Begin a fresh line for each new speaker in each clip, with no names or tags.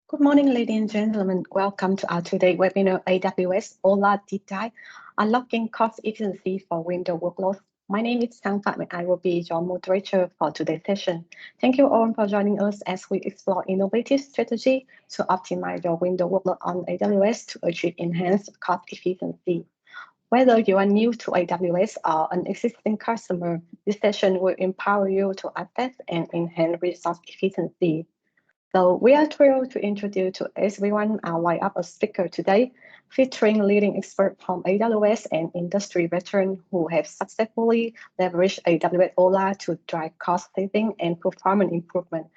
Good morning, ladies and gentlemen. Welcome to our today's webinar, AWS OLA Deep Dive, Unlocking Cost Efficiency for Windows Workloads. My name is Sang and I will be your moderator for today's session. Thank you all for joining us as we explore innovative strategy to optimize your Windows workload on AWS to achieve enhanced cost efficiency. Whether you are new to AWS or an existing customer, this session will empower you to assess and enhance resource efficiency. So we are thrilled to introduce to everyone our lineup of speakers today, featuring leading experts from AWS and industry veterans who have successfully leveraged AWS OLA to drive cost saving and performance improvement.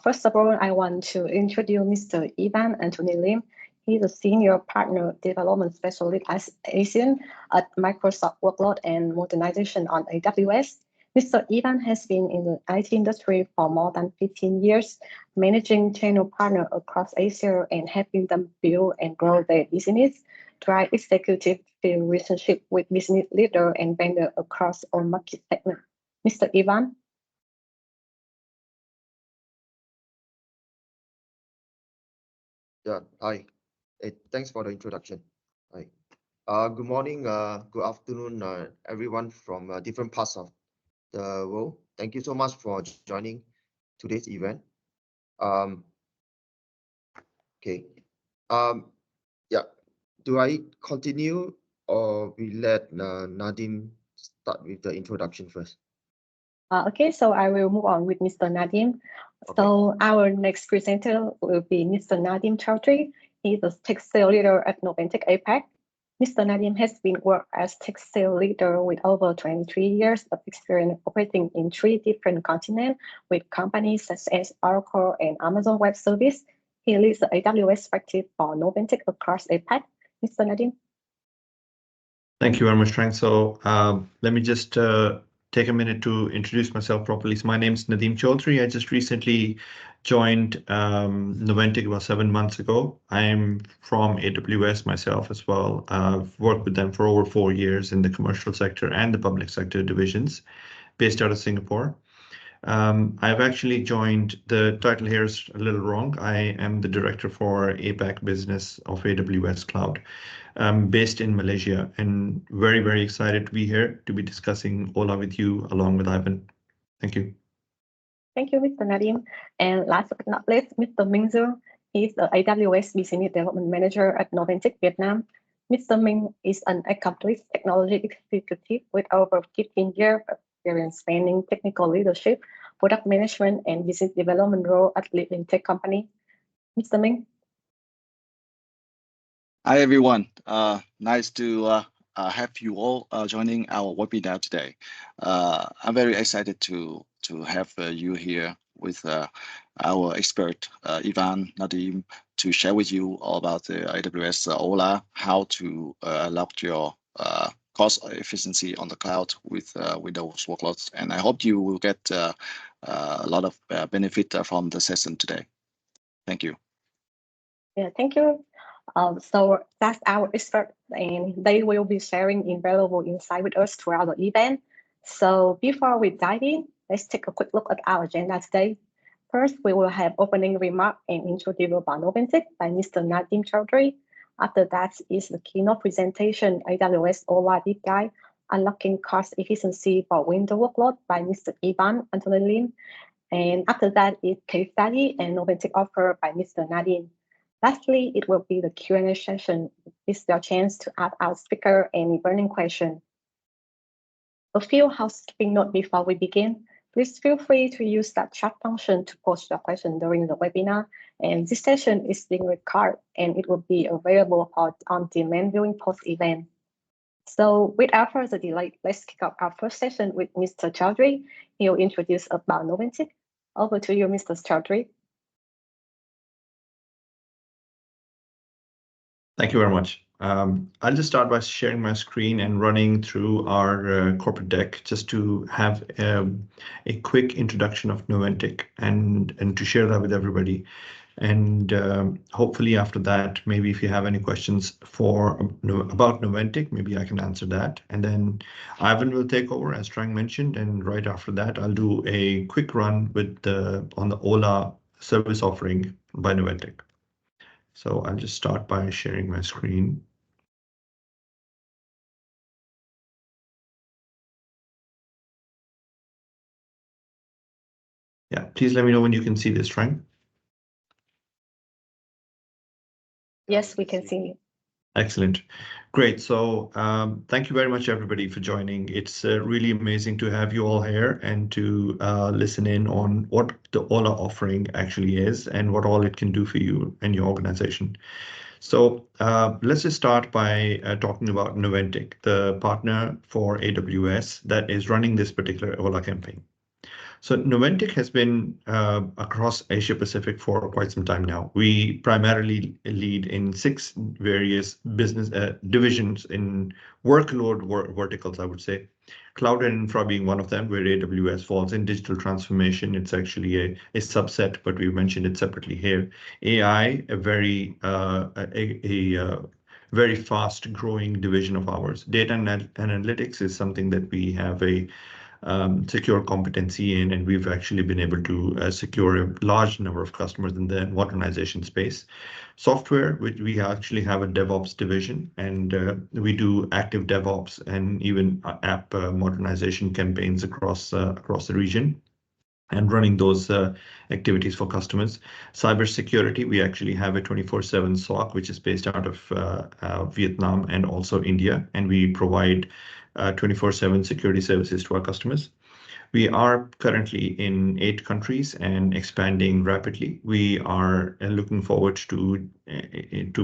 First of all, I want to introduce Mr. Ivan Anthony Lim. He's a senior partner development specialist at ASEAN at Microsoft Workload and Modernization on AWS. Mr. Ivan has been in the IT industry for more than 15 years, managing channel partners across Asia and helping them build and grow their business, drive executive field relationship with business leaders and vendors across all market segments. Mr. Ivan?
Yeah, hi. Thanks for the introduction. Hi. Good morning, good afternoon, everyone from different parts of the world. Thank you so much for joining today's event. Okay. Yeah. Do I continue or we let Nadim start with the introduction first?
Okay, so I will move on with Mr. Nadim. Okay. So our next presenter will be Mr. Nadim Chaudhry. He's a tech sales leader at Noventiq APAC. Mr. Nadim has been worked as tech sales leader with over 23 years of experience operating in 3 different continents with companies such as Oracle and Amazon Web Service. He leads the AWS practice for Noventiq across APAC. Mr. Nadim.
Thank you very much, Trang. So let me just take a minute to introduce myself properly. So my name is Nadim Chaudhry. I just recently joined Noventiq about 7 months ago. I'm from AWS myself as well. I've worked with them for over 4 years in the commercial sector and the public sector divisions based out of Singapore. I've actually joined, the title here is a little wrong. I am the director for APAC business of AWS Cloud. Based in Malaysia, and very, very excited to be here to be discussing OLA with you along with Ivan. Thank you.
Thank you, Mr. Nadim. And last but not least, Mr. Minh Du. He's the AWS Business Development Manager at Noventiq Vietnam. Mr. Minh is an accomplished technology executive with over 15 years of experience spanning technical leadership, product management, and business development role at leading tech company. Mr. Minh.
Hi, everyone. Nice to have you all joining our webinar today. I'm very excited to have you here with our expert, Ivan, Nadim, to share with you all about the AWS OLA, how to unlock your cost efficiency on the cloud with Windows Workloads. And I hope you will get a lot of benefit from the session today. Thank you.
Yeah, thank you. So that's our expert, and they will be sharing invaluable insight with us throughout the event. So before we dive in, let's take a quick look at our agenda today. First, we will have opening remark and introduction about Noventiq by Mr. Nadim Chaudhry. After that is the keynote presentation, AWS OLA Deep Dive, Unlocking Cost Efficiency for Windows Workload by Mr. Ivan Anthony Lim. And after that is case study and Noventiq offer by Mr. Nadim. Lastly, it will be the Q&A session. This is your chance to ask our speaker any burning question. A few housekeeping notes before we begin. Please feel free to use that chat function to post your question during the webinar. And this session is being recorded and it will be available for on-demand viewing post-event. So without further delay, let's kick off our first session with Mr. Chaudhry. He'll introduce about Noventiq. Over to you, Mr. Chaudhry.
Thank you very much. I'll just start by sharing my screen and running through our corporate deck just to have a quick introduction of Noventiq and to share that with everybody. And hopefully after that, maybe if you have any questions about Noventiq, maybe I can answer that. And then Ivan will take over, as Trang mentioned, and right after that, I'll do a quick run with on the OLA service offering by Noventiq. So I'll just start by sharing my screen. Yeah, please let me know when you can see this, Trang.
Yes, we can see.
Excellent. Great. So thank you very much, everybody, for joining. It's really amazing to have you all here and to listen in on what the OLA offering actually is and what all it can do for you and your organization. So let's just start by talking about Noventiq, the partner for AWS that is running this particular OLA campaign. So Noventiq has been across Asia Pacific for quite some time now. We primarily lead in 6 various business divisions in workload verticals, I would say. Cloud and infra being one of them, where AWS falls in digital transformation. It's actually a subset, but we mentioned it separately here. AI, a very very fast growing division of ours. Data and analytics is something that we have a secure competency in, and we've actually been able to secure a large number of customers in the modernization space. Software, which we actually have a DevOps division, and we do active DevOps and even app modernization campaigns across the region, and running those activities for customers. Cybersecurity, we actually have a 24/7 SOC, which is based out of Vietnam and also India, and we provide 24/7 security services to our customers. We are currently in 8 countries and expanding rapidly. We are looking forward to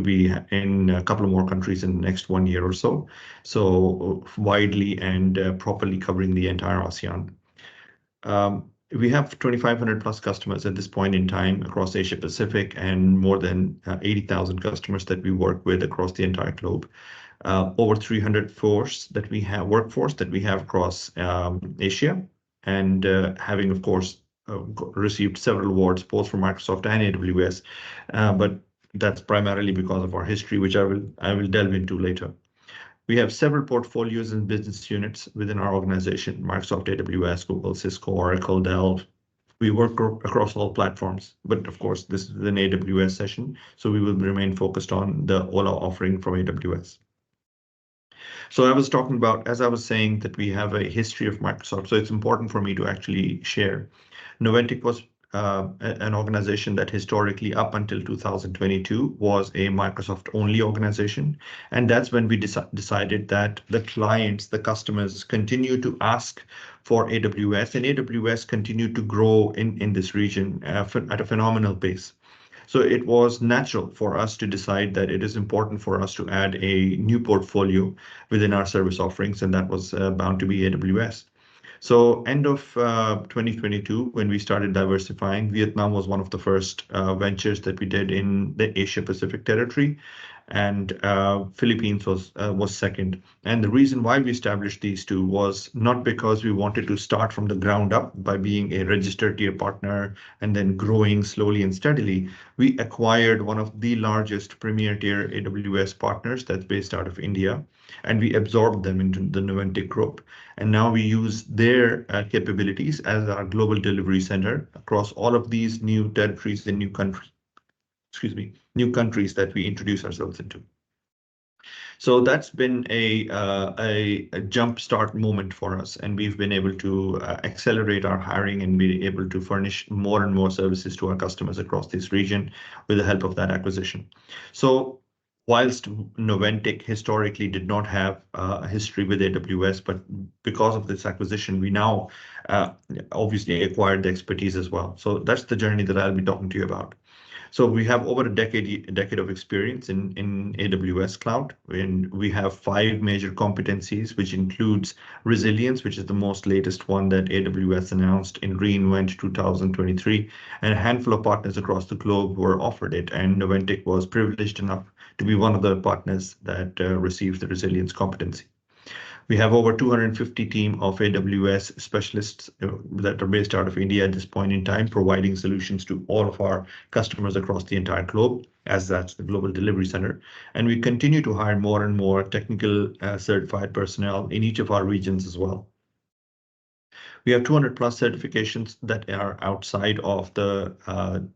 be in a couple of more countries in the next 1 year or so. So widely and properly covering the entire ASEAN. We have 2,500 plus customers at this point in time across Asia Pacific, and more than 80,000 customers that we work with across the entire globe. Over 300 workforce that we have across Asia, and having, of course, received several awards both from Microsoft and AWS, but that's primarily because of our history, which I will delve into later. We have several portfolios and business units within our organization: Microsoft, AWS, Google, Cisco, Oracle, Dell. We work across all platforms, but of course, this is an AWS session, so we will remain focused on the OLA offering from AWS. So I was talking about, as I was saying, that we have a history of Microsoft, so it's important for me to actually share. Noventiq was an organization that historically, up until 2022, was a Microsoft-only organization. And that's when we decided that the clients, the customers, continue to ask for AWS, and AWS continued to grow in this region at a phenomenal pace. So it was natural for us to decide that it is important for us to add a new portfolio within our service offerings, and that was bound to be AWS. So end of 2022, when we started diversifying, Vietnam was one of the first ventures that we did in the Asia Pacific territory, and Philippines was second. And the reason why we established these two was not because we wanted to start from the ground up by being a registered tier partner and then growing slowly and steadily. We acquired one of the largest premier tier AWS partners that's based out of India, and we absorbed them into the Noventiq group. And now we use their capabilities as our global delivery center across all of these new territories and new countries that we introduce ourselves into. So that's been a jumpstart moment for us, and we've been able to accelerate our hiring and be able to furnish more and more services to our customers across this region with the help of that acquisition. So whilst Noventiq historically did not have a history with AWS, but because of this acquisition, we now obviously acquired the expertise as well. So that's the journey that I'll be talking to you about. So we have over a decade of experience in AWS cloud, and we have 5 major competencies, which includes resilience, which is the most latest one that AWS announced in reInvent 2023, and a handful of partners across the globe were offered it, and Noventiq was privileged enough to be one of the partners that received the resilience competency. We have over 250 team of AWS specialists that are based out of India at this point in time, providing solutions to all of our customers across the entire globe, as that's the global delivery center. And we continue to hire more and more technical certified personnel in each of our regions as well. We have 200 plus certifications that are outside of the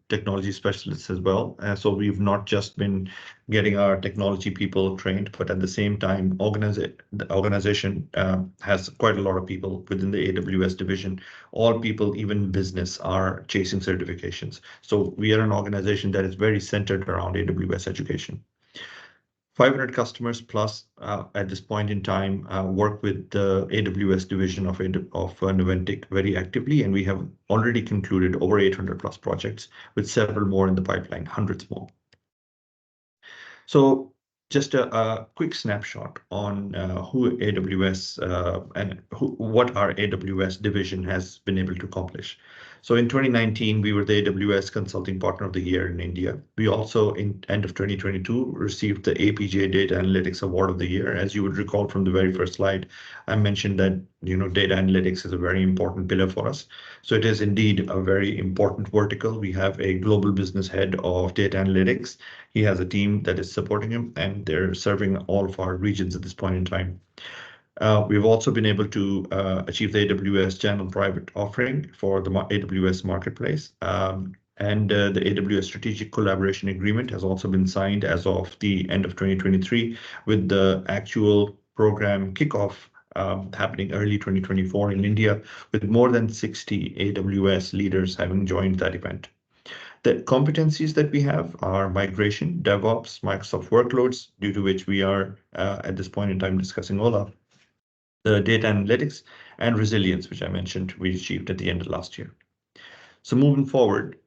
technology specialists as well. So we've not just been getting our technology people trained, but at the same time, the organization has quite a lot of people within the AWS division. All people, even business, are chasing certifications. So we are an organization that is very centered around AWS education. 500 customers plus at this point in time work with the AWS division of Noventiq very actively, and we have already concluded over 800 plus projects with several more in the pipeline, hundreds more. So just a quick snapshot on who AWS and what our AWS division has been able to accomplish. So in 2019, we were the AWS Consulting Partner of the Year in India. We also, in end of 2022, received the APJ Data Analytics Award of the Year. As you would recall from the very first slide, I mentioned that data analytics is a very important pillar for us. So it is indeed a very important vertical. We have a global business head of data analytics. He has a team that is supporting him, and they're serving all of our regions at this point in time. We've also been able to achieve the AWS Channel Private offering for the AWS Marketplace. And the AWS Strategic Collaboration Agreement has also been signed as of the end of 2023, with the actual program kickoff happening early 2024 in India, with more than 60 AWS leaders having joined that event. The competencies that we have are migration, DevOps, Microsoft Workloads, due to which we are at this point in time discussing OLA, the data analytics, and resilience, which I mentioned we achieved at the end of last year. So moving forward,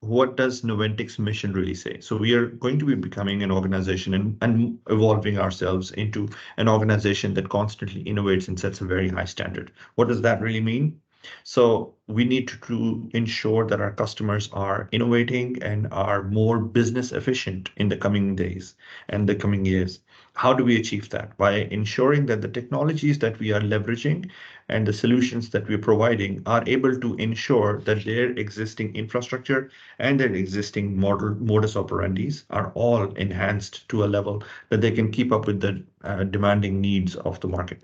what does Noventiq's mission really say? So we are going to be becoming an organization and evolving ourselves into an organization that constantly innovates and sets a very high standard. What does that really mean? So we need to ensure that our customers are innovating and are more business efficient in the coming days and the coming years. How do we achieve that? By ensuring that the technologies that we are leveraging and the solutions that we're providing are able to ensure that their existing infrastructure and their existing modus operandis are all enhanced to a level that they can keep up with the demanding needs of the market.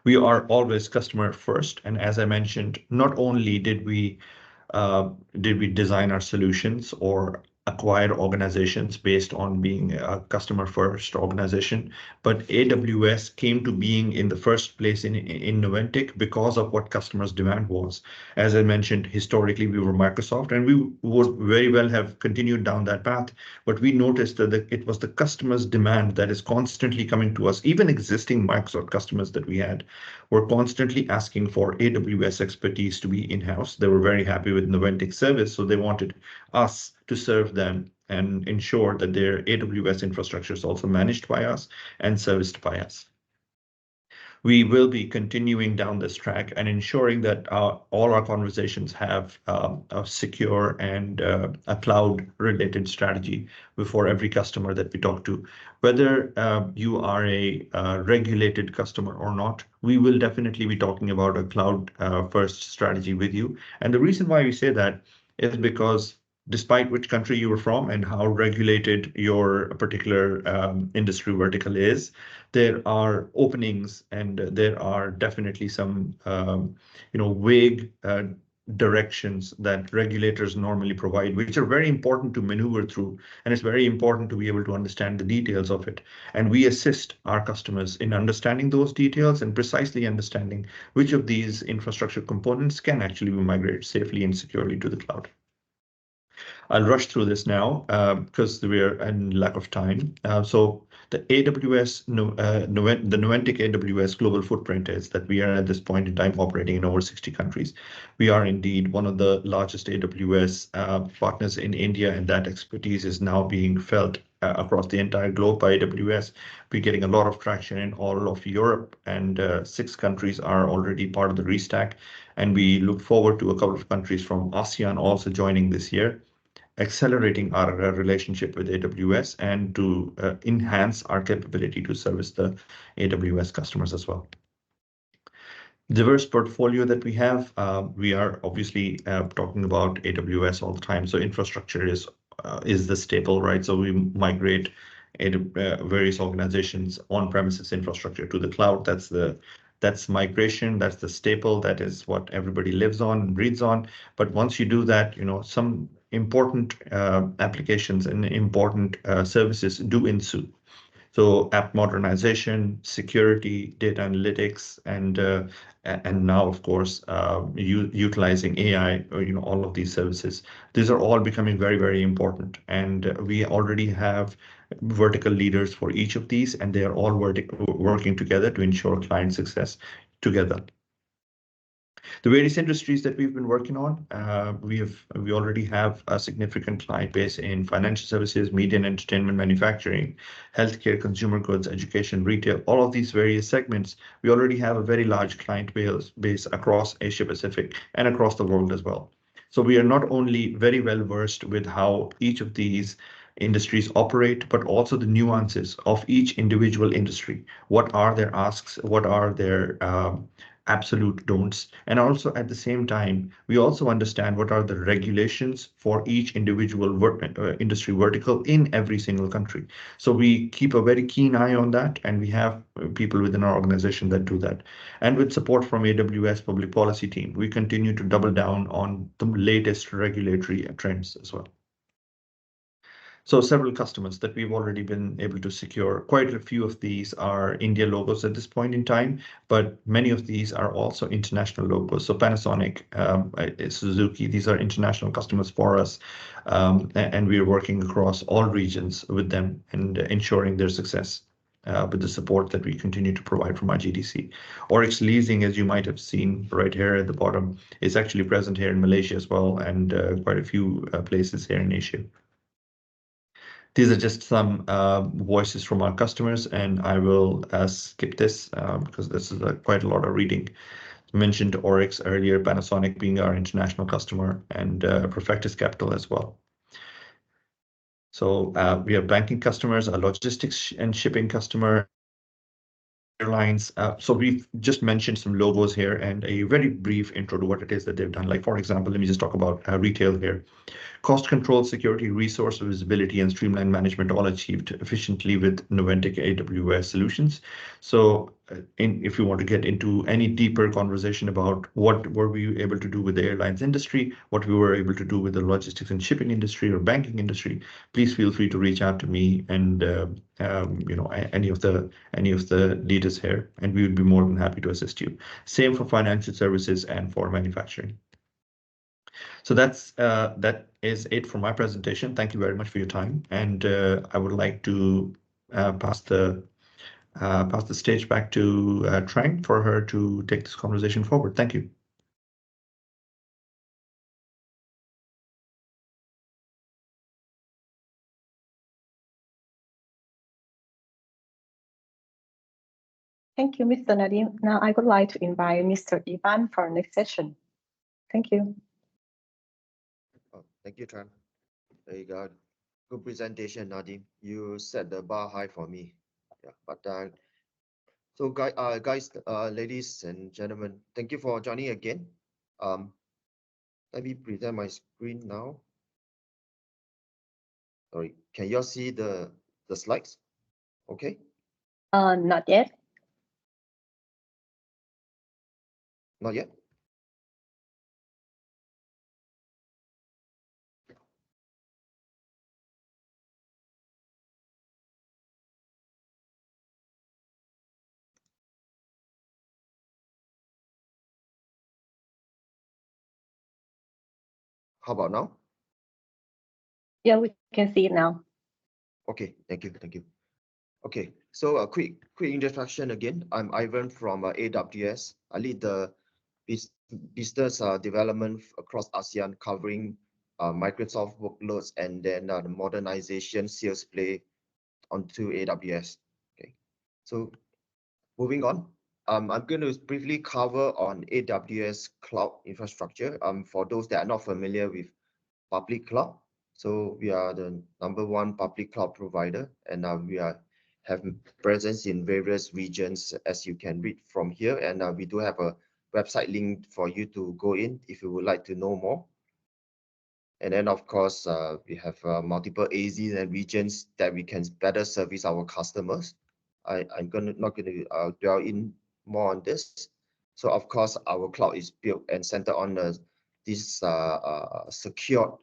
We are always customer first, and as I mentioned, not only did we design our solutions or acquire organizations based on being a customer first organization, but AWS came to being in the first place in Noventiq because of what customers' demand was. As I mentioned, historically we were Microsoft, and we would very well have continued down that path, but we noticed that it was the customer's demand that is constantly coming to us. Even existing Microsoft customers that we had were constantly asking for AWS expertise to be in-house. They were very happy with Noventiq service, so they wanted us to serve them and ensure that their AWS infrastructure is also managed by us and serviced by us. We will be continuing down this track and ensuring that all our conversations have a secure and a cloud-related strategy before every customer that we talk to. Whether you are a regulated customer or not, we will definitely be talking about a cloud-first strategy with you. And the reason why we say that is because despite which country you are from and how regulated your particular industry vertical is, there are openings and there are definitely some vague directions that regulators normally provide, which are very important to maneuver through, and it's very important to be able to understand the details of it. And we assist our customers in understanding those details and precisely understanding which of these infrastructure components can actually be migrated safely and securely to the cloud. I'll rush through this now because we're in lack of time. So the AWS, the Noventiq AWS global footprint is that we are at this point in time operating in over 60 countries. We are indeed one of the largest AWS partners in India, and that expertise is now being felt across the entire globe by AWS. We're getting a lot of traction in all of Europe, and 6 countries are already part of the restack. And we look forward to a couple of countries from ASEAN also joining this year, accelerating our relationship with AWS and to enhance our capability to service the AWS customers as well. Diverse portfolio that we have, we are obviously talking about AWS all the time. So infrastructure is the staple, right? So we migrate various organizations on-premises infrastructure to the cloud. That's the That's migration. That's the staple. That is what everybody lives on and breathes on. But once you do that, some important applications and important services do ensue. So app modernization, security, data analytics, and now, of course, utilizing AI, all of these services. These are all becoming very, very important. And we already have vertical leaders for each of these, and they are all working together to ensure client success together. The various industries that we've been working on, we already have a significant client base in financial services, media and entertainment, manufacturing, healthcare, consumer goods, education, retail, all of these various segments. We already have a very large client base across Asia Pacific and across the world as well. So we are not only very well versed with how each of these industries operate, but also the nuances of each individual industry. What are their asks? What are their absolute don'ts? And also at the same time, we also understand what are the regulations for each individual industry vertical in every single country. So we keep a very keen eye on that, and we have people within our organization that do that. And with support from AWS public policy team, we continue to double down on the latest regulatory trends as well. So several customers that we've already been able to secure. Quite a few of these are India logos at this point in time, but many of these are also international logos. So Panasonic, Suzuki, these are international customers for us, and we are working across all regions with them and ensuring their success with the support that we continue to provide from our GDC. Oryx Leasing, as you might have seen right here at the bottom, is actually present here in Malaysia as well, and quite a few places here in Asia. These are just some voices from our customers, and I will skip this because this is quite a lot of reading. I mentioned Oryx earlier, Panasonic being our international customer, and Profectus Capital as well. So we have banking customers, a logistics and shipping customer, airlines. So we've just mentioned some logos here and a very brief intro to what it is that they've done. Like, for example, let me just talk about retail here. Cost control, security, resource visibility, and streamlined management all achieved efficiently with Noventiq AWS solutions. So if you want to get into any deeper conversation about what were we able to do with the airlines industry, what we were able to do with the logistics and shipping industry or banking industry, please feel free to reach out to me and any of the leaders here, and we would be more than happy to assist you. Same for financial services and for manufacturing. So that is it for my presentation. Thank you very much for your time, and I would like to pass the stage back to Trang for her to take this conversation forward. Thank you.
Thank you, Mr. Nadim. Now I would like to invite Mr. Ivan for our next session. Thank you.
Thank you, Trang. Very good. Good presentation, Nadim. You set the bar high for me. Yeah, but so guys, ladies and gentlemen, thank you for joining again. Let me present my screen now. Sorry, can you all see the slides? Okay.
Not yet.
Not yet. How about now?
Yeah, we can see it now.
Okay, thank you. Okay, so a quick introduction again. I'm Ivan from AWS. I lead the business development across ASEAN, covering Microsoft workloads and then the modernization sales play onto AWS. Okay, so moving on. I'm going to briefly cover on AWS cloud infrastructure. For those that are not familiar with public cloud, so we are the #1 public cloud provider, and we have presence in various regions, as you can read from here. And we do have a website link for you to go in if you would like to know more. And then, of course, we have multiple AZs and regions that we can better service our customers. I'm not going to dwell in more on this. So of course, our cloud is built and centered on these secure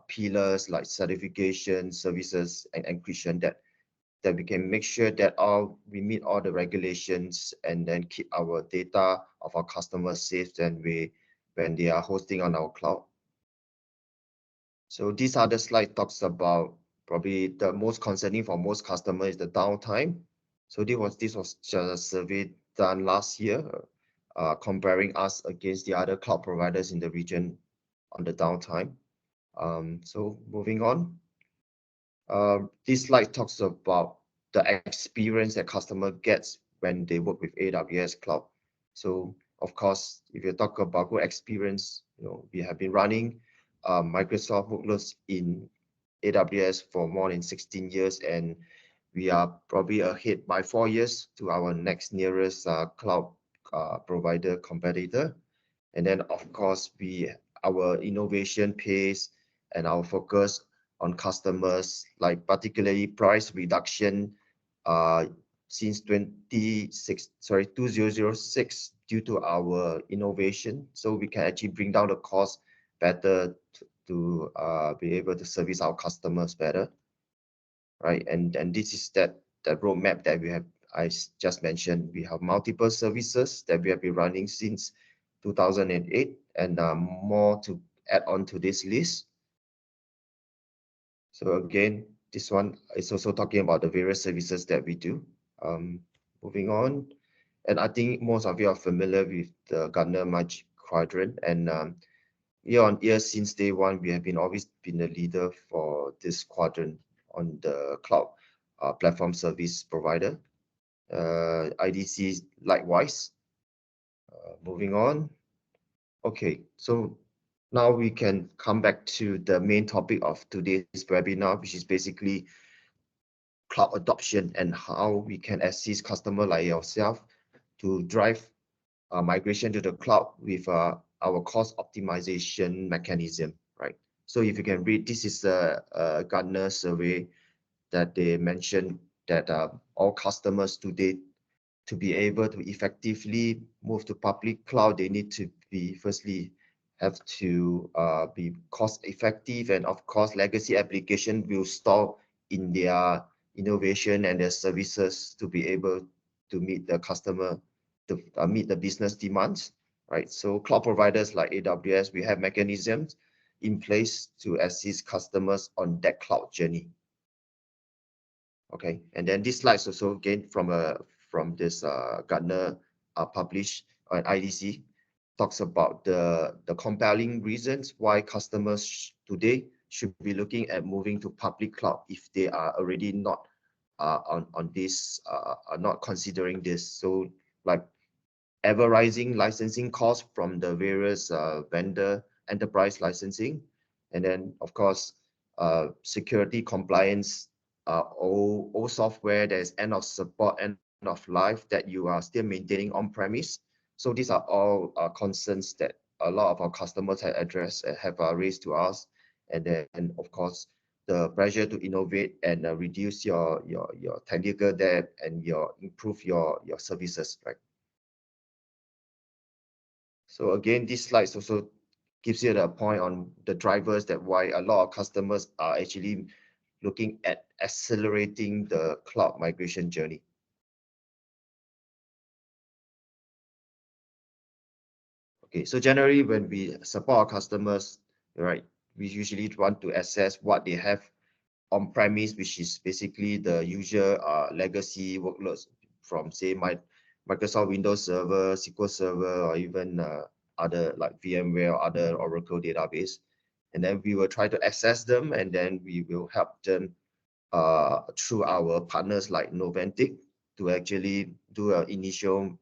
pillars like certification, services, and encryption that we can make sure that we meet all the regulations and then keep our data of our customers safe when they are hosting on our cloud. So this other slide talks about probably the most concerning for most customers is the downtime. So this was just a survey done last year, comparing us against the other cloud providers in the region on the downtime. So moving on. This slide talks about the experience that customer gets when they work with AWS Cloud. So of course, if you talk about good experience, we have been running Microsoft workloads in AWS for more than 16 years, and we are probably ahead by 4 years to our next nearest cloud provider competitor. And then of course, our innovation pace and our focus on customers, like particularly price reduction since 2006 due to our innovation. So we can actually bring down the cost better to be able to service our customers better, right? And this is that roadmap that I just mentioned. We have multiple services that we have been running since 2008, and more to add on to this list. So again, this one is also talking about the various services that we do. Moving on, and I think most of you are familiar with the Gartner Magic Quadrant, and year on year since day one, we have always been the leader for this quadrant on the cloud platform service provider. IDC likewise. Moving on. Okay, so now we can come back to the main topic of today's webinar, which is basically cloud adoption and how we can assist customers like yourself to drive migration to the cloud with our cost optimization mechanism, right? So if you can read, this is a Gartner survey that they mentioned that all customers today, to be able to effectively move to public cloud, they need to be have to be cost effective, and of course legacy application will stall in their innovation and their services to be able to meet the customer, to meet the business demands, right? So cloud providers like AWS, we have mechanisms in place to assist customers on that cloud journey. Okay, and then this slide also again from this Gartner published on IDC, talks about the compelling reasons why customers today should be looking at moving to public cloud if they are already not on this, are not considering this. So like ever rising licensing costs from the various vendor enterprise licensing, and then of course security compliance, old software, there's end of support, end of life that you are still maintaining on premise. So these are all concerns that a lot of our customers have addressed, have raised to us. And then of course the pressure to innovate and reduce your technical debt and improve your services, right? So again, this slide also gives you the point on the drivers that why a lot of customers are actually looking at accelerating the cloud migration journey. Okay, so generally when we support our customers, right, we usually want to assess what they have on premise, which is basically the usual legacy workloads from say Microsoft Windows Server, SQL Server, or even other like VMware or other Oracle database. And then we will try to access them, and then we will help them through our partners like Noventiq to actually do an initial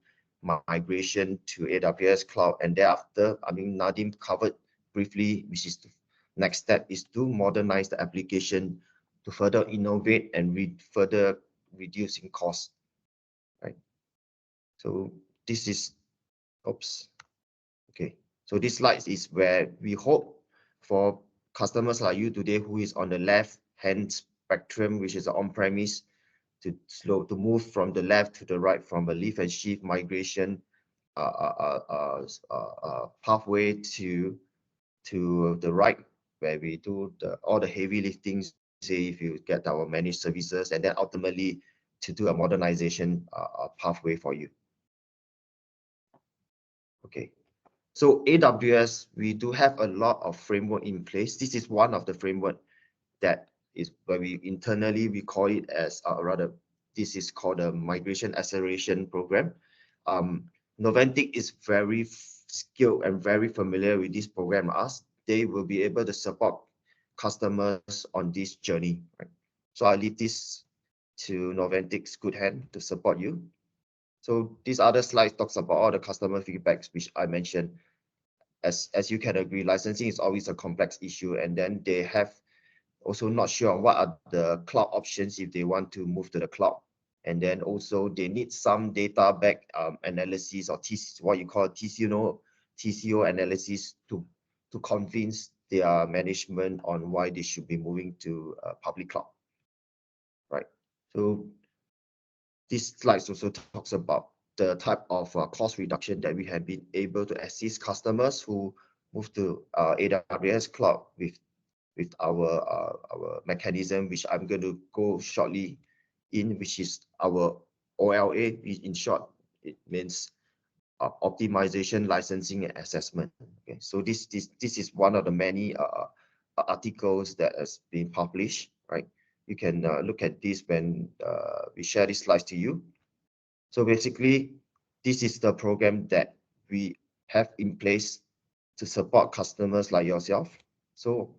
migration to AWS Cloud. And thereafter, I mean, Nadim covered briefly, which is the next step is to modernize the application to further innovate and further reducing costs, right? So this is, oops, okay. So this slide is where we hope for customers like you today who is on the left hand spectrum, which is on-premise, to move from the left to the right, from a lift and shift migration pathway to the right, where we do all the heavy lifting, say if you get our managed services, and then ultimately to do a modernization pathway for you. Okay, so AWS, we do have a lot of framework in place. This is one of the framework that is where we internally we call it as this is called a migration acceleration program. Noventiq is very skilled and very familiar with this program as they will be able to support customers on this journey. Right? So I leave this to Noventiq's good hand to support you. So these other slides talks about all the customer feedbacks which I mentioned. As you can agree, licensing is always a complex issue, and then they have also not sure on what are the cloud options if they want to move to the cloud. And then also they need some data back analysis, or what you call TCO analysis to convince their management on why they should be moving to public cloud. Right. So this slide also talks about the type of cost reduction that we have been able to assist customers who move to AWS cloud with our mechanism, which I'm going to go shortly in, which is our OLA. In short, it means optimization, licensing, and assessment. Okay, so this is one of the many articles that has been published. Right, you can look at this when we share these slides to you. So basically, this is the program that we have in place to support customers like yourself. So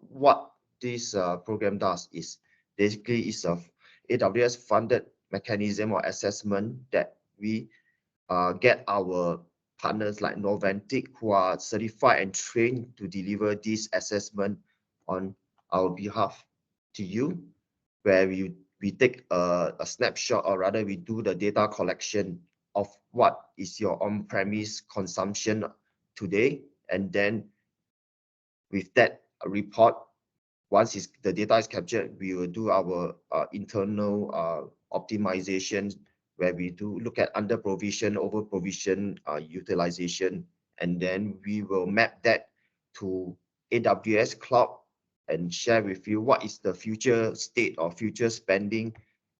what this program does is basically is a AWS funded mechanism or assessment that we get our partners like Noventiq, who are certified and trained to deliver this assessment on our behalf to you, where we take a snapshot, or rather we do the data collection of what is your on-premise consumption today, and then with that report, once the data is captured, we will do our internal optimization, where we do look at under provision, over provision utilization, and then we will map that to AWS cloud and share with you what is the future state or future spending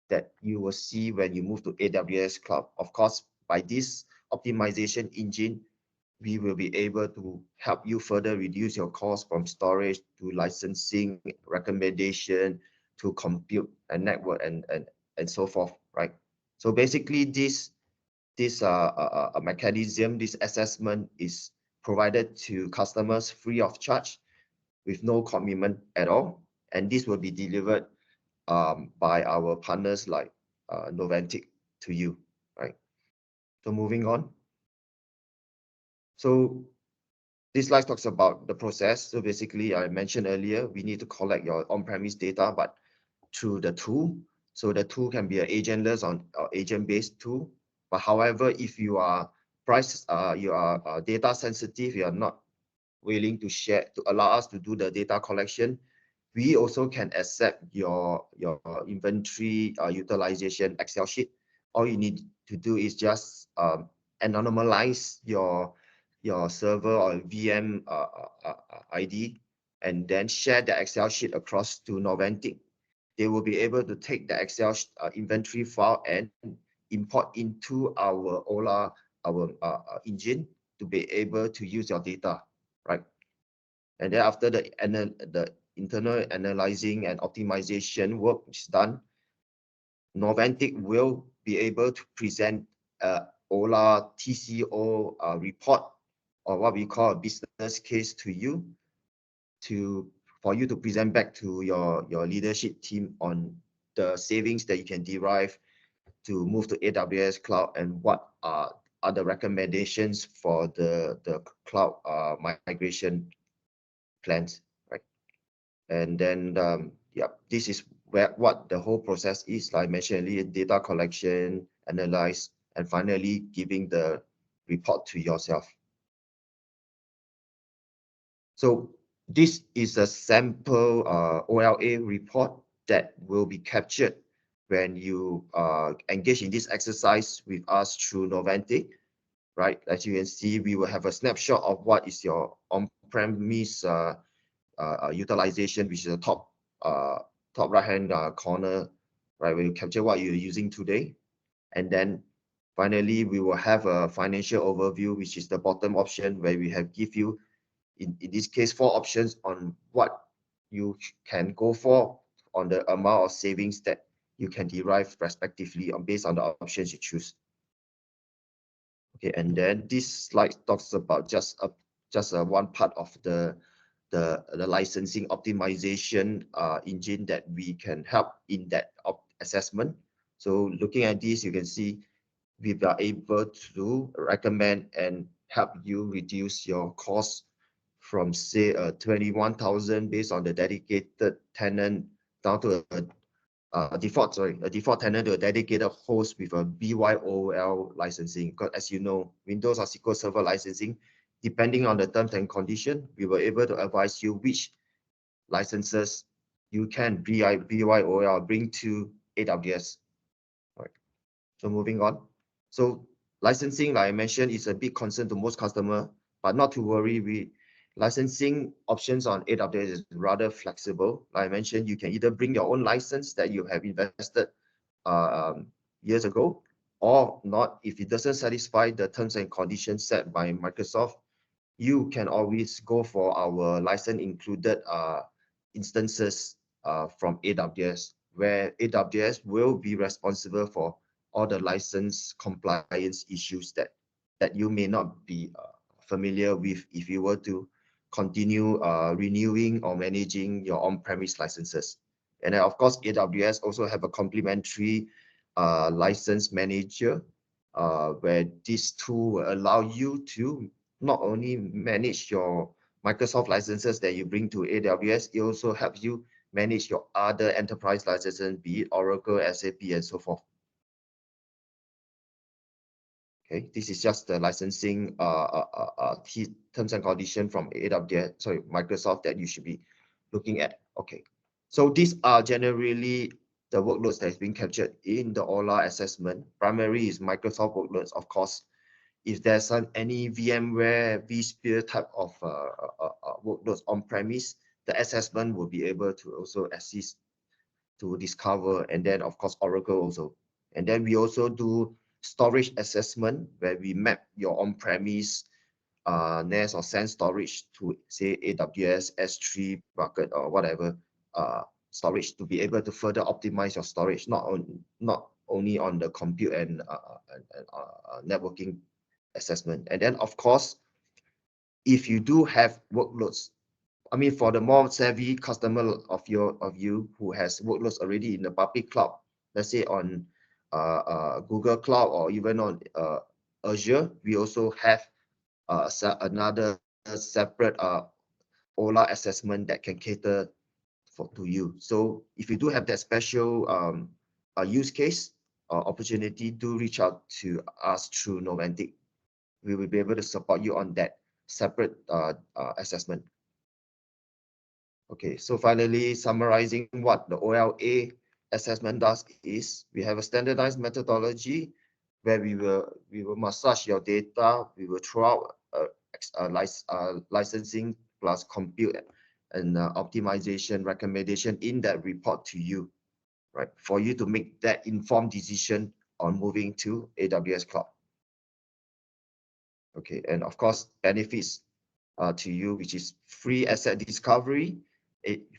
that you will see when you move to AWS cloud. Of course, by this optimization engine, we will be able to help you further reduce your cost from storage to licensing, recommendation, to compute and network and so forth, right? So basically this mechanism, this assessment is provided to customers free of charge with no commitment at all. And this will be delivered by our partners like Noventiq to you, right? So moving on. So this slide talks about the process. So basically, I mentioned earlier, we need to collect your on-premise data, but through the tool. So the tool can be an agentless or agent-based tool. But however, if you are data sensitive, you are not willing to share, to allow us to do the data collection, we also can accept your inventory utilization Excel sheet. All you need to do is just anonymize your server or VM ID, and then share the Excel sheet across to Noventiq. They will be able to take the Excel inventory file and import into our OLA, our engine, to be able to use your data, right? And then after the internal analyzing and optimization work is done, Noventiq will be able to present OLA TCO report, or what we call a business case to you, for you to present back to your leadership team on the savings that you can derive to move to AWS cloud, and what are the recommendations for the cloud migration plans, right? And then yeah, this is what the whole process is. Like I mentioned earlier, data collection, analyze, and finally giving the report to yourself. So this is a sample OLA report that will be captured when you engage in this exercise with us through Noventiq, right? As you can see, we will have a snapshot of what is your on-premise utilization, which is the top right-hand corner, right? Where you capture what you're using today. And then finally, we will have a financial overview, which is the bottom option, where we have give you, in this case, 4 options on what you can go for on the amount of savings that you can derive respectively based on the options you choose. Okay, and then this slide talks about just one part of the licensing optimization engine that we can help in that assessment. So looking at this, you can see we are able to recommend and help you reduce your cost from, say, 21,000 based on the dedicated tenant down to a default tenant to a dedicated host with a BYOL licensing. Because as you know, Windows or SQL Server licensing, depending on the terms and condition, we were able to advise you which licenses you can BYOL bring to AWS. All right. So moving on. So licensing, like I mentioned, is a big concern to most customers, but not to worry. Licensing options on AWS is rather flexible. Like I mentioned, you can either bring your own license that you have invested years ago, or not. If it doesn't satisfy the terms and conditions set by Microsoft, you can always go for our license included instances from AWS, where AWS will be responsible for all the license compliance issues that you may not be familiar with if you were to continue renewing or managing your on-premise licenses. And then, of course, AWS also have a complementary license manager, where this tool will allow you to not only manage your Microsoft licenses that you bring to AWS, it also helps you manage your other enterprise licenses, be it Oracle, SAP, and so forth. Okay, this is just the licensing terms and conditions from Microsoft that you should be looking at. Okay, so these are generally the workloads that has been captured in the OLA assessment. Primary is Microsoft workloads, of course. If there's any VMware, vSphere type of workloads on premise, the assessment will be able to also assist to discover, and then of course Oracle also. And then we also do storage assessment, where we map your on-premise NAS or SAN storage to, say, AWS S3 bucket or whatever storage, to be able to further optimize your storage, not only on the compute and networking assessment. And then of course, if you do have workloads, I mean, for the more savvy customer of you who has workloads already in the public cloud, let's say on Google Cloud or even on Azure, we also have another separate OLA assessment that can cater to you. So if you do have that special use case or opportunity, do reach out to us through Noventiq. We will be able to support you on that separate assessment. Okay, so finally, summarizing what the OLA assessment does is, we have a standardized methodology where we will massage your data. We will throw out licensing plus compute and optimization recommendation in that report to you, right? For you to make that informed decision on moving to AWS Cloud. Okay, and of course, benefits to you, which is free asset discovery,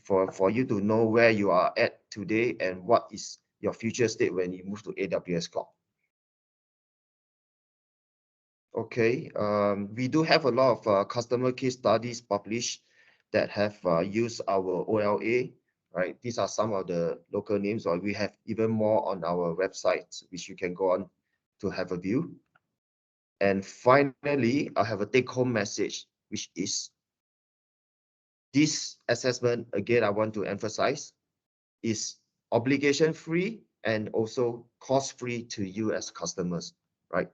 for you to know where you are at today and what is your future state when you move to AWS Cloud. Okay, we do have a lot of customer case studies published that have used our OLA, right? These are some of the local names, or we have even more on our website, which you can go on to have a view. And finally, I have a take-home message, which is this assessment, again, I want to emphasize, is obligation-free and also cost-free to you as customers, right?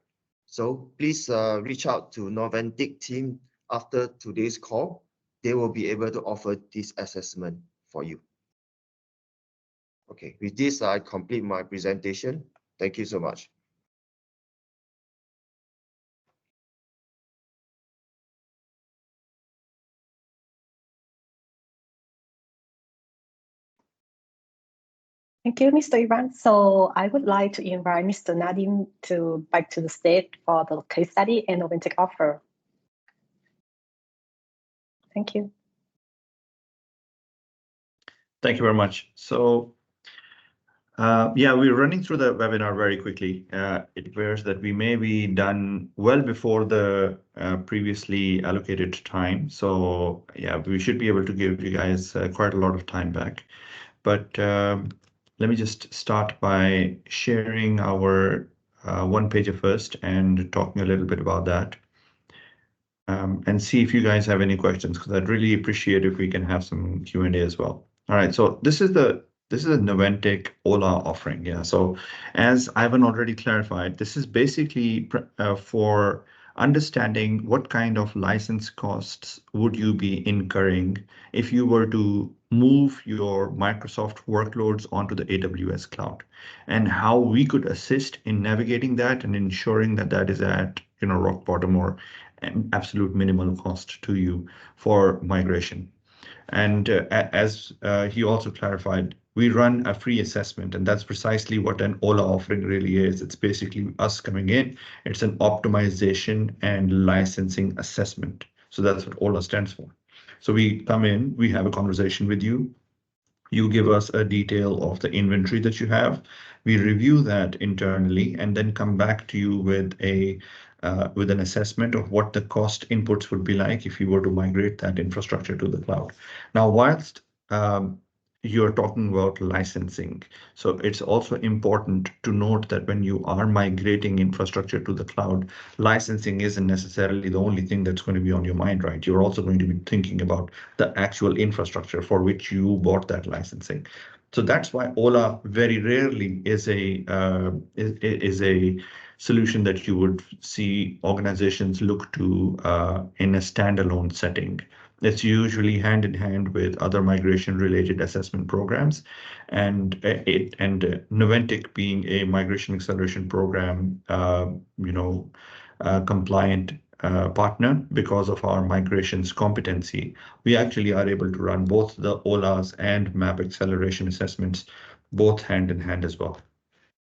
So please reach out to Noventiq team after today's call. They will be able to offer this assessment for you. Okay, with this, I complete my presentation. Thank you so much.
Thank you, Mr. Ivan. So I would like to invite Mr. Nadim back to the stage for the case study and Noventiq offer. Thank you.
Thank you very much. So yeah, we're running through the webinar very quickly. It appears that we may be done well before the previously allocated time. So yeah, we should be able to give you guys quite a lot of time back. But let me just start by sharing our one pager first and talking a little bit about that. And see if you guys have any questions, because I'd really appreciate if we can have some Q&A as well. All right, so this is a Noventiq OLA offering. Yeah, so as Ivan already clarified, this is basically for understanding what kind of license costs would you be incurring if you were to move your Microsoft workloads onto the AWS cloud, and how we could assist in navigating that and ensuring that that is at rock bottom or absolute minimal cost to you for migration. And as he also clarified, we run a free assessment, and that's precisely what an OLA offering really is. It's basically us coming in. It's an optimization and licensing assessment. So that's what OLA stands for. So we come in, we have a conversation with you. You give us a detail of the inventory that you have. We review that internally and then come back to you with an assessment of what the cost inputs would be like if you were to migrate that infrastructure to the cloud. Now, whilst you're talking about licensing, so it's also important to note that when you are migrating infrastructure to the cloud, licensing isn't necessarily the only thing that's going to be on your mind, right? You're also going to be thinking about the actual infrastructure for which you bought that licensing. So that's why OLA very rarely is a solution that you would see organizations look to in a standalone setting. It's usually hand in hand with other migration-related assessment programs, and Noventiq being a migration acceleration program, compliant partner because of our migrations competency, we actually are able to run both the OLAs and map acceleration assessments, both hand in hand as well.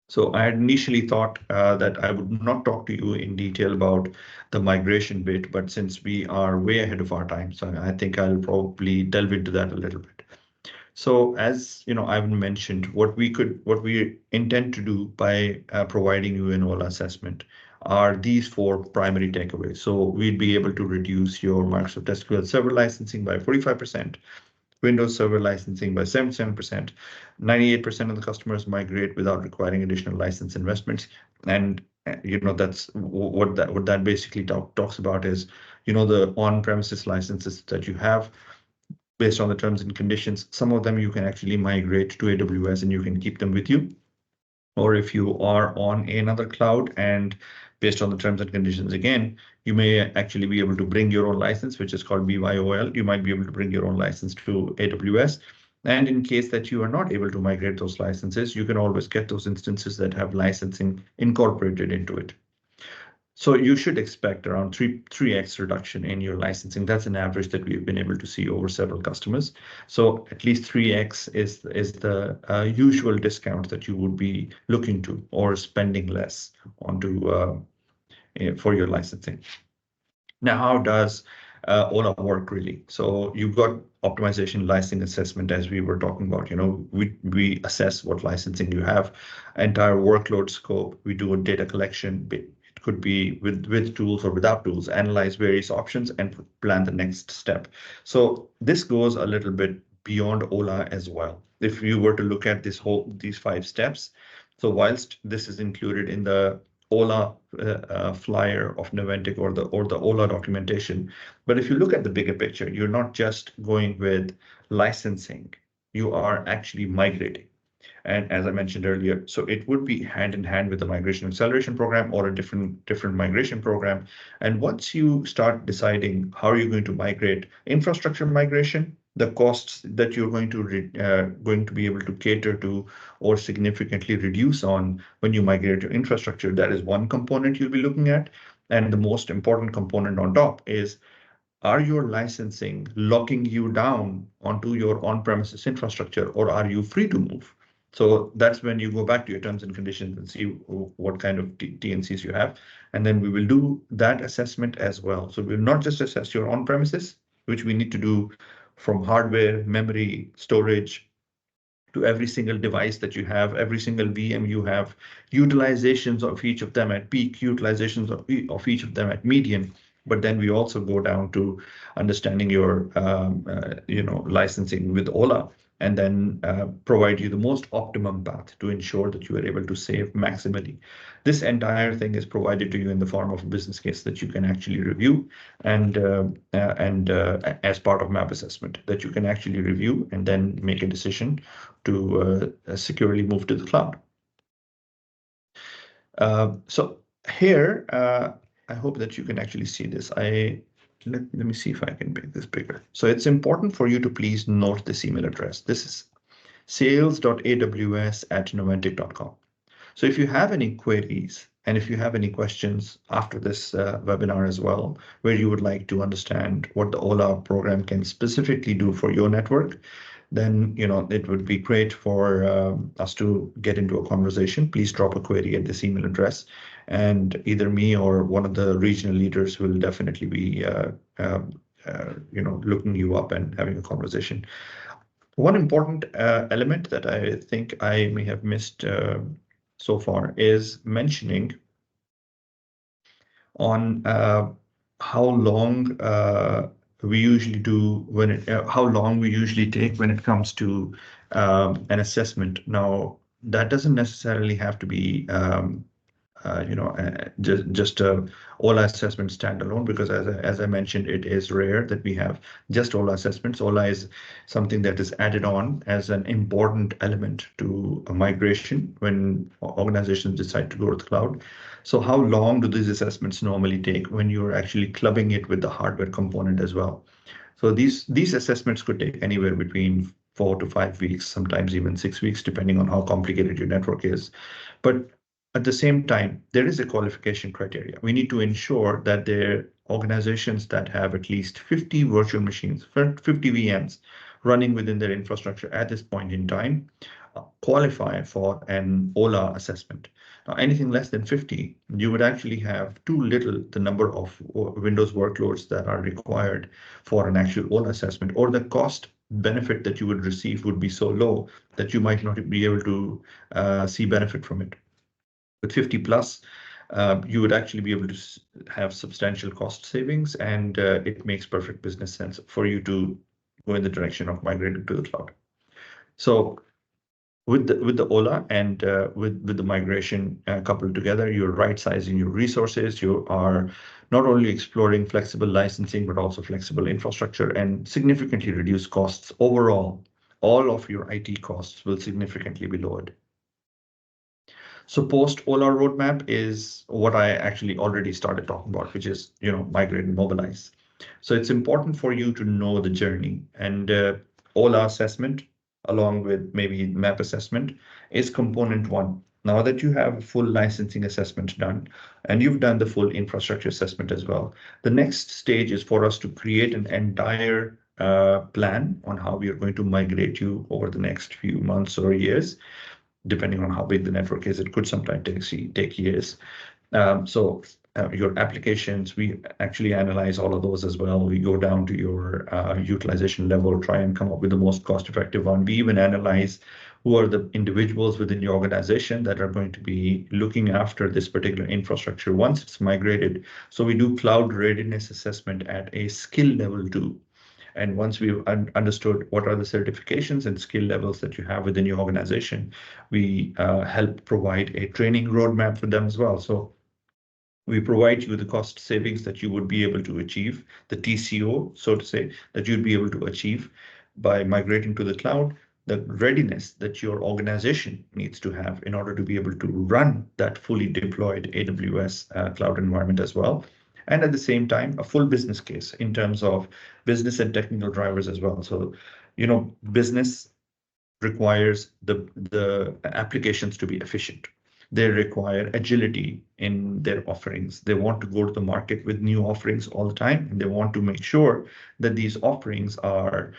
So I had initially thought that I would not talk to you in detail about the migration bit, but since we are way ahead of our time, so I think I'll probably delve into that a little bit. So as I've mentioned, what we intend to do by providing you an OLA assessment are these 4 primary takeaways. So we'd be able to reduce your Microsoft SQL Server licensing by 45%. Windows Server licensing by 77%, 98% of the customers migrate without requiring additional license investments. And that's what that basically talks about is, the on-premises licenses that you have based on the terms and conditions. Some of them you can actually migrate to AWS and you can keep them with you. Or if you are on another cloud and based on the terms and conditions, again, you may actually be able to bring your own license, which is called BYOL. You might be able to bring your own license to AWS. And in case that you are not able to migrate those licenses, you can always get those instances that have licensing incorporated into it. So you should expect around 3x reduction in your licensing. That's an average that we've been able to see over several customers. So at least 3x is the usual discount that you would be looking to, or spending less onto for your licensing. Now, how does OLA work really? So you've got optimization, licensing assessment, as we were talking about. We assess what licensing you have, entire workload scope. We do a data collection. It could be with tools or without tools, analyze various options and plan the next step. So this goes a little bit beyond OLA as well. If you were to look at these 5 steps, so whilst this is included in the OLA flyer of Noventiq or the OLA documentation, but if you look at the bigger picture, you're not just going with licensing, you are actually migrating. And as I mentioned earlier, so it would be hand in hand with the migration acceleration program or a different migration program. And once you start deciding how you're going to migrate, infrastructure migration the costs that you're going to be able to cater to or significantly reduce on when you migrate your infrastructure. That is one component you'll be looking at. And the most important component on top is, are your licensing locking you down onto your on-premises infrastructure, or are you free to move? So that's when you go back to your terms and conditions and see what kind of TNCs you have. And then we will do that assessment as well. So we'll not just assess your on-premises, which we need to do from hardware, memory, storage, to every single device that you have, every single VM you have, utilizations of each of them at peak, utilizations of each of them at median. But then we also go down to understanding your licensing with OLA, and then provide you the most optimum path to ensure that you are able to save maximally. This entire thing is provided to you in the form of a business case that you can actually review, and as part of map assessment that you can actually review and then make a decision to securely move to the cloud. So here, I hope that you can actually see this. Let me see if I can make this bigger. So it's important for you to please note this email address. This is sales.aws@noventiq.com. So if you have any queries and if you have any questions after this webinar as well, where you would like to understand what the OLA program can specifically do for your network, then it would be great for us to get into a conversation. Please drop a query at this email address, and either me or one of the regional leaders will definitely be looking you up and having a conversation. One important element that I think I may have missed so far is mentioning on how long we usually do how long we usually take when it comes to an assessment. Now, that doesn't necessarily have to be just a OLA assessment standalone, because as I mentioned, it is rare that we have just OLA assessments. OLA is something that is added on as an important element to a migration when organizations decide to go to the cloud. So how long do these assessments normally take when you're actually clubbing it with the hardware component as well? So these assessments could take anywhere between 4 to 5 weeks, sometimes even 6 weeks, depending on how complicated your network is. But at the same time, there is a qualification criteria. We need to ensure that the organizations that have at least 50 virtual machines, 50 VMs running within their infrastructure at this point in time, qualify for an OLA assessment. Now, anything less than 50, you would actually have too little the number of Windows workloads that are required for an actual OLA assessment, or the cost benefit that you would receive would be so low that you might not be able to see benefit from it. With 50 plus, you would actually be able to have substantial cost savings, and it makes perfect business sense for you to go in the direction of migrating to the cloud. So with the OLA and with the migration coupled together, you're right-sizing your resources. You are not only exploring flexible licensing, but also flexible infrastructure, and significantly reduce costs. Overall, all of your IT costs will significantly be lowered. So post-OLA roadmap is what I actually already started talking about, which is, migrate and mobilize. So it's important for you to know the journey, and OLA assessment, along with maybe map assessment, is component one. Now that you have a full licensing assessment done, and you've done the full infrastructure assessment as well, the next stage is for us to create an entire plan on how we are going to migrate you over the next few months or years. Depending on how big the network is, it could sometimes take years. Your applications, we actually analyze all of those as well. We go down to your utilization level, try and come up with the most cost-effective one. We even analyze who are the individuals within your organization that are going to be looking after this particular infrastructure once it's migrated. So we do cloud readiness assessment at a skill level too. And once we've understood what are the certifications and skill levels that you have within your organization, we help provide a training roadmap for them as well. So we provide you the cost savings that you would be able to achieve, the TCO, so to say, that you'd be able to achieve by migrating to the cloud, the readiness that your organization needs to have in order to be able to run that fully deployed AWS cloud environment as well. and at the same time, a full business case in terms of business and technical drivers as well. So, business requires the applications to be efficient. They require agility in their offerings. They want to go to the market with new offerings all the time, and they want to make sure that these offerings are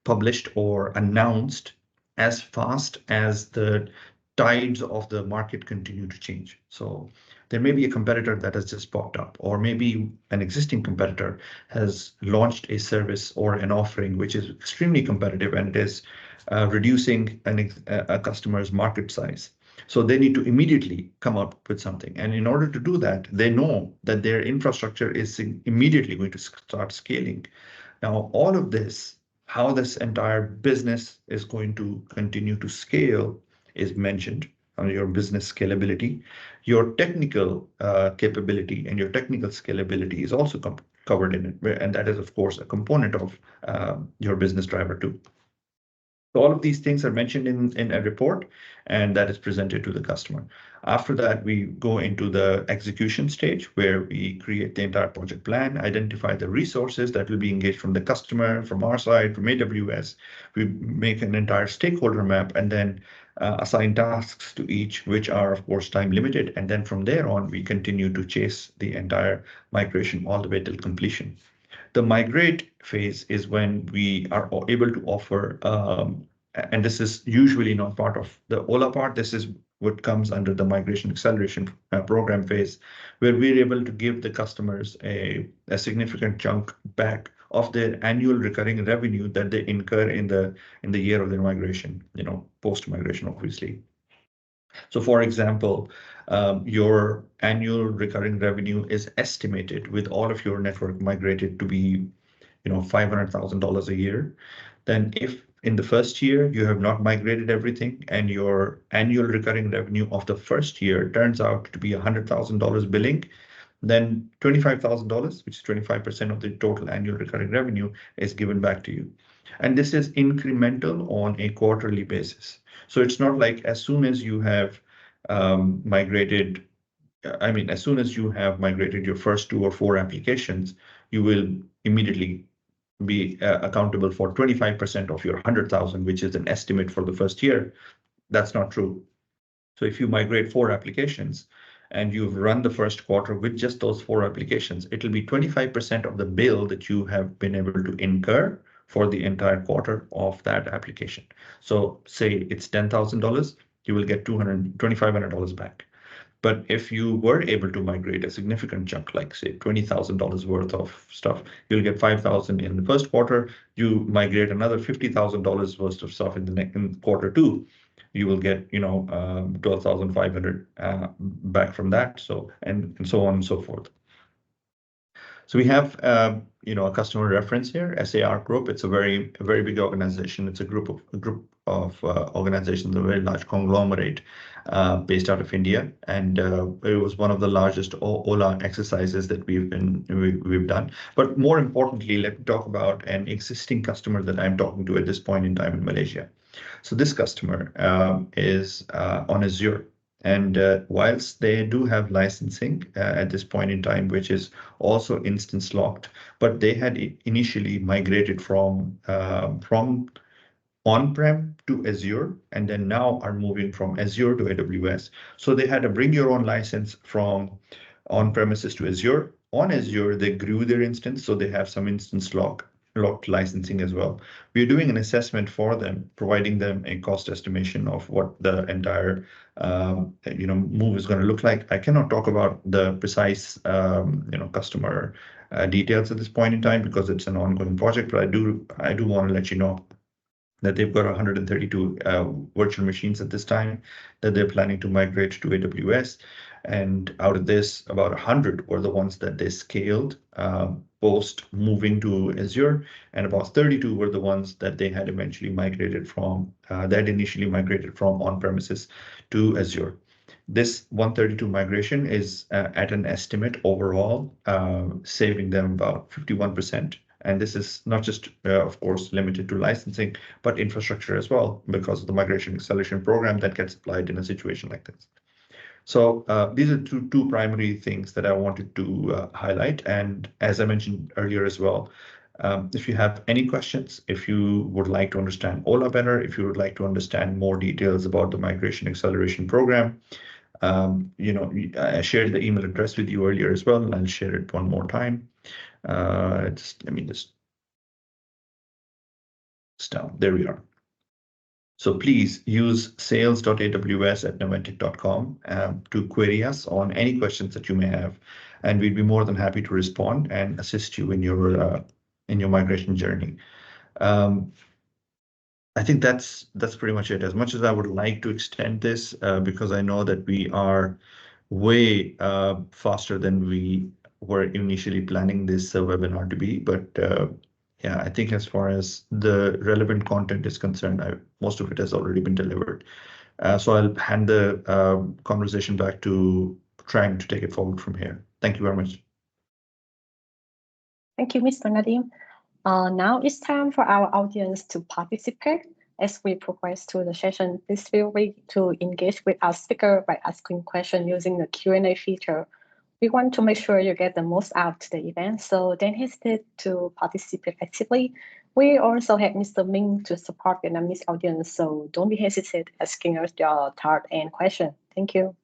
published or announced as fast as the tides of the market continue to change. So there may be a competitor that has just popped up, or maybe an existing competitor has launched a service or an offering which is extremely competitive, and it is reducing a customer's market size. So they need to immediately come up with something. And in order to do that, they know that their infrastructure is immediately going to start scaling. Now, all of this, how this entire business is going to continue to scale, is mentioned on your business scalability. Your technical capability and your technical scalability is also covered in it. And that is, of course, a component of your business driver too. So all of these things are mentioned in a report, and that is presented to the customer. After that, we go into the execution stage where we create the entire project plan, identify the resources that will be engaged from the customer, from our side, from AWS. We make an entire stakeholder map and then assign tasks to each, which are, of course, time limited. And then from there on, we continue to chase the entire migration all the way till completion. The migrate phase is when we are able to offer, and this is usually not part of the OLA part, this is what comes under the migration acceleration program phase, where we're able to give the customers a significant chunk back of their annual recurring revenue that they incur in the year of their migration, post-migration, obviously. So for example, your annual recurring revenue is estimated with all of your network migrated to be, $500,000 a year. Then if in the first year you have not migrated everything and your annual recurring revenue of the first year turns out to be $100,000 billing, then $25,000, which is 25% of the total annual recurring revenue, is given back to you. And this is incremental on a quarterly basis. So it's not like as soon as you have migrated your first 2 or 4 applications, you will immediately be accountable for 25% of your 100,000, which is an estimate for the first year. That's not true. So if you migrate 4 applications and you've run the first quarter with just those 4 applications, it'll be 25% of the bill that you have been able to incur for the entire quarter of that application. So say it's $10,000, you will get $2,500 back. But if you were able to migrate a significant chunk, like say $20,000 worth of stuff, you'll get $5,000 in the first quarter. You migrate another $50,000 worth of stuff in quarter 2. You will get, $12,500 back from that. So and so on and so forth. So we have, a customer reference here, SAR Group. It's a very big organization. It's a group of organizations, a very large conglomerate based out of India, and it was one of the largest OLA exercises that we've done. But more importantly, let me talk about an existing customer that I'm talking to at this point in time in Malaysia. So this customer is on Azure. And whilst they do have licensing at this point in time, which is also instance locked, but they had initially migrated from on-prem to Azure, and then now are moving from Azure to AWS. So they had to bring your own license from on-premises to Azure. On Azure, they grew their instance, so they have some instance locked licensing as well. We're doing an assessment for them, providing them a cost estimation of what the entire move is going to look like. I cannot talk about the precise customer details at this point in time because it's an ongoing project, but I do want to let you know that they've got 132 virtual machines at this time that they're planning to migrate to AWS. And out of this, about 100 were the ones that they scaled post moving to Azure, and about 32 were the ones that they had eventually migrated from, initially migrated from on-premises to Azure. This 132 migration is at an estimate overall, saving them about 51%. And this is not just, of course, limited to licensing, but infrastructure as well, because of the migration acceleration program that gets applied in a situation like this. So these are two primary things that I wanted to highlight. And as I mentioned earlier as well, if you have any questions, if you would like to understand OLA better, if you would like to understand more details about the Migration Acceleration Program, you know, I shared the email address with you earlier as well, and I'll share it one more time. Let me just down. There we are. So please use sales.aws@noventiq.com to query us on any questions that you may have, and we'd be more than happy to respond and assist you in your migration journey. I think that's pretty much it. As much as I would like to extend this, because I know that we are way faster than we were initially planning this webinar to be, but yeah, I think as far as the relevant content is concerned, most of it has already been delivered. So I'll hand the conversation back to Trang to take it forward from here. Thank you very much.
Thank you, Mr. Nadim. Now it's time for our audience to participate. As we progress through the session, please feel free to engage with our speaker by asking questions using the Q&A feature. We want to make sure you get the most out of the event, so don't hesitate to participate actively. We also have Mr. Minh to support Vietnamese audience, so don't be hesitant asking us your thought and question. Thank you.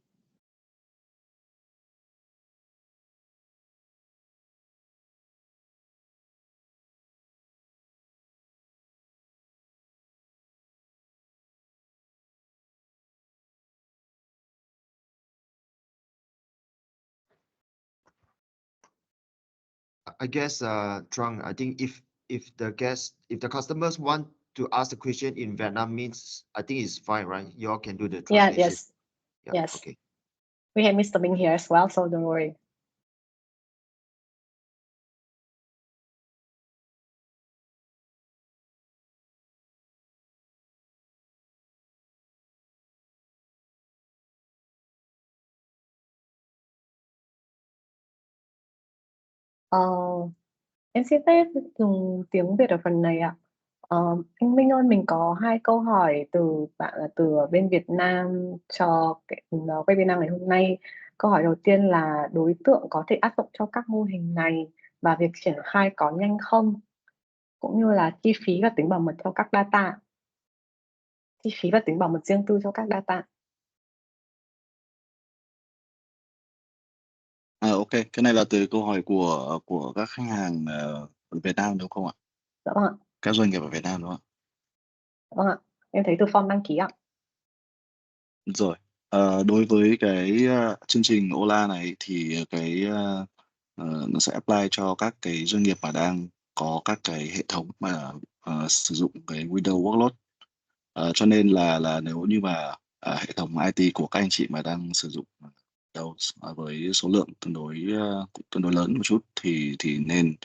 I guess, Trung, I think if the customers want to ask the question in Vietnamese, I think it's fine, right? You all can do the translation.
Yes.
Yeah,
Yes.
okay.
We have Mr. Minh here as well, so don't worry. Em xin phép dùng tiếng Việt ở phần này ạ. Anh Minh ơi, mình có 2 câu hỏi từ bạn là từ bên Việt Nam cho cái webinar ngày hôm nay. Câu hỏi đầu tiên là đối tượng có thể áp dụng cho các mô hình này và việc triển khai có nhanh không? Cũng như là chi phí và tính bảo mật cho các data. Chi phí và tính bảo mật riêng tư cho các data.
Ok, cái này là từ câu hỏi của các khách hàng ở Việt Nam đúng không ạ?
Dạ vâng ạ.
Các doanh nghiệp ở Việt Nam đúng không ạ?
Vâng ạ. Em thấy từ form đăng ký ạ.
Rồi, đối với cái chương trình OLA này thì nó sẽ apply cho các cái doanh nghiệp mà đang có các cái hệ thống mà sử dụng cái Windows Workloads. Cho nên là nếu như mà hệ thống IT của các anh chị mà đang sử dụng Windows với số lượng tương đối lớn một chút thì nên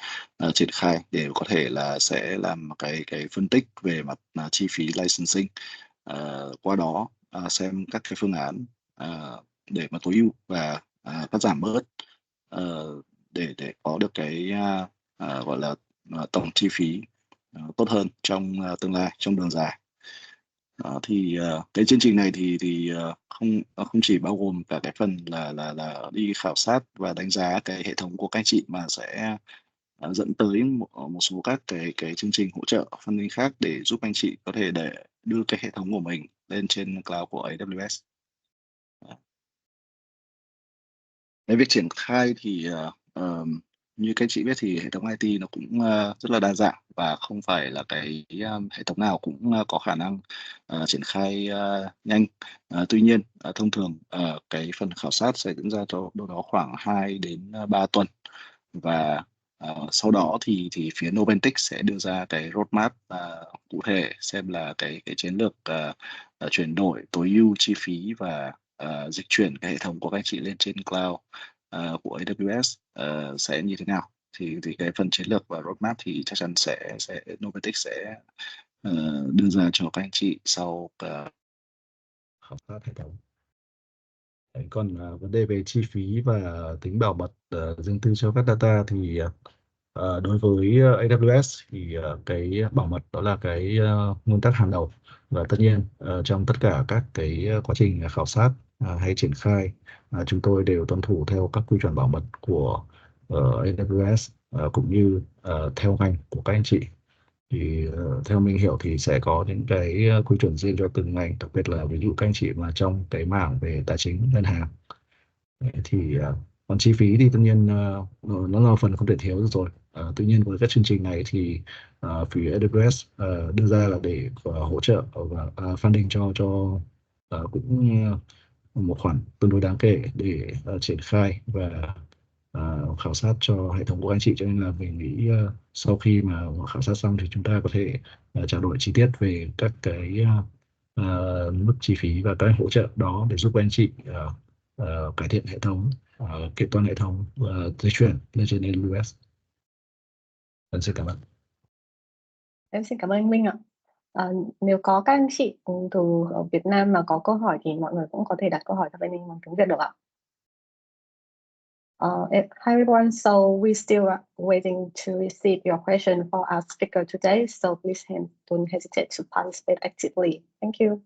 triển khai để có thể là sẽ làm cái phân tích về mặt chi phí licensing, qua đó xem các cái phương án để mà tối ưu và cắt giảm bớt để có được cái gọi là tổng chi phí tốt hơn trong tương lai, trong đường dài. Thì cái chương trình này thì không chỉ bao gồm cả cái phần là đi khảo sát và đánh giá cái hệ thống của các anh chị, mà sẽ dẫn tới một số các cái chương trình hỗ trợ funding khác để giúp anh chị có thể để đưa cái hệ thống của mình lên trên cloud của AWS. Cái việc triển khai thì như các chị biết thì hệ thống IT nó cũng rất là đa dạng và không phải là cái hệ thống nào cũng có khả năng triển khai nhanh. Tuy nhiên thông thường cái phần khảo sát sẽ diễn ra đâu đó khoảng 2 đến 3 tuần, và sau đó thì phía Noventiq sẽ đưa ra cái roadmap cụ thể, xem là cái chiến lược chuyển đổi tối ưu chi phí và dịch chuyển cái hệ thống của các anh chị lên trên cloud của AWS sẽ như thế nào. Thì cái phần chiến lược và roadmap thì chắc chắn sẽ Noventiq sẽ đưa ra cho các anh chị sau
khảo sát hệ thống. Đấy, còn vấn đề về chi phí và tính bảo mật riêng tư cho các data thì đối với AWS thì cái bảo mật đó là cái nguyên tắc hàng đầu, và tất nhiên trong tất cả các cái quá trình khảo sát hay triển khai, chúng tôi đều tuân thủ theo các quy chuẩn bảo mật của AWS, cũng như theo ngành của các anh chị. Thì theo mình hiểu thì sẽ có những cái quy chuẩn riêng cho từng ngành, đặc biệt là ví dụ các anh chị mà trong cái mảng về tài chính ngân hàng. Đấy, thì còn chi phí thì tất nhiên nó là phần không thể thiếu được rồi. Tuy nhiên với các chương trình này thì phía AWS đưa ra là để hỗ trợ và funding cho cũng một khoản tương đối đáng kể để triển khai và khảo sát cho hệ thống của anh chị, cho nên là mình nghĩ sau khi mà khảo sát xong thì chúng ta có thể trao đổi chi tiết về các cái mức chi phí và các hỗ trợ đó để giúp anh chị cải thiện hệ thống, kiện toàn hệ thống di chuyển lên trên AWS. Xin cảm ơn.
Em xin cảm ơn anh Minh ạ. Nếu có các anh chị từ ở Việt Nam mà có câu hỏi thì mọi người cũng có thể đặt câu hỏi cho bên mình bằng tiếng Việt được ạ. Hi everyone, so we still are waiting to receive your question for our speaker today, so please don't hesitate to participate actively. Thank you.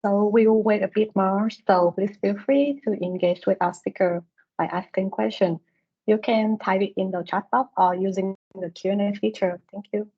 So we will wait a bit more, so please feel free to engage with our speaker by asking questions. You can type it in the chat box or using the Q&A feature. Thank you.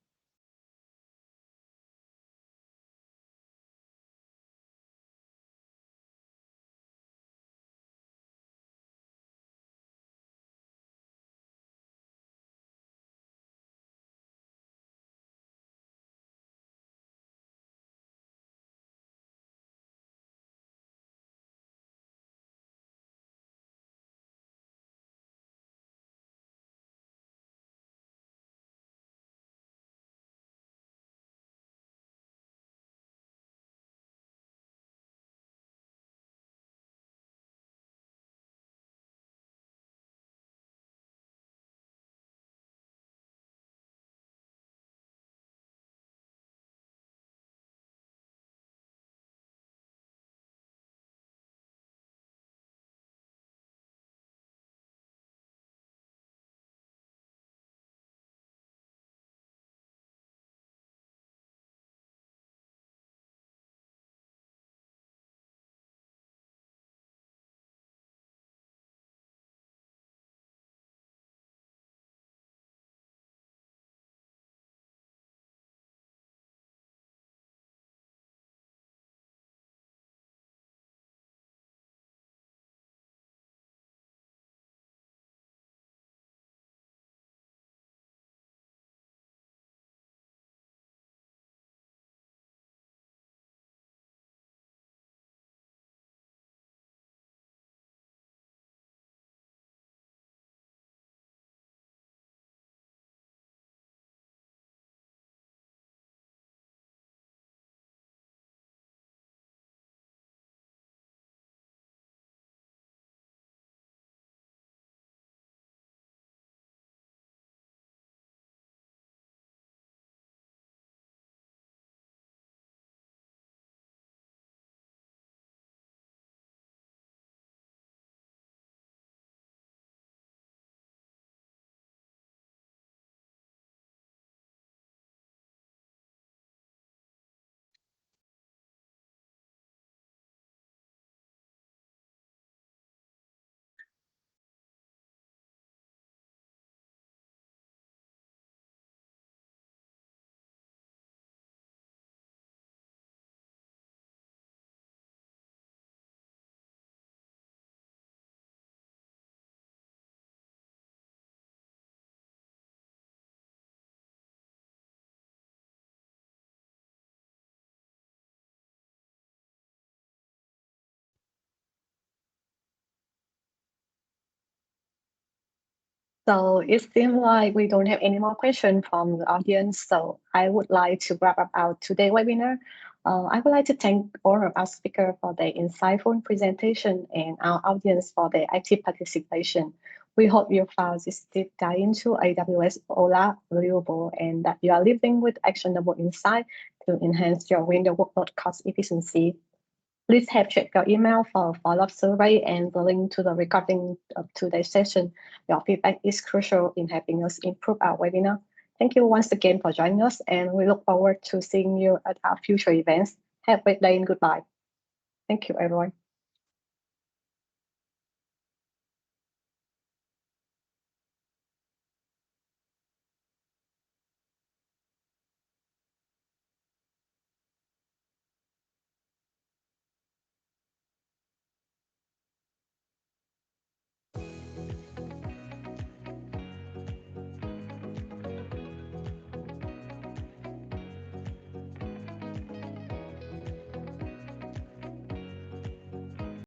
So it seems like we don't have any more questions from the audience. So I would like to wrap up our today's webinar. I would like to thank all of our speakers for their insightful presentation and our audience for their active participation. We hope you found this deep dive into AWS OLA valuable and that you are living with actionable insight to enhance your Windows workload cost efficiency. Please have checked your email for a follow-up survey and the link to the recording of today's session. Your feedback is crucial in helping us improve our webinar. Thank you once again for joining us, and we look forward to seeing you at our future events. Have a great day and goodbye. Thank you, everyone.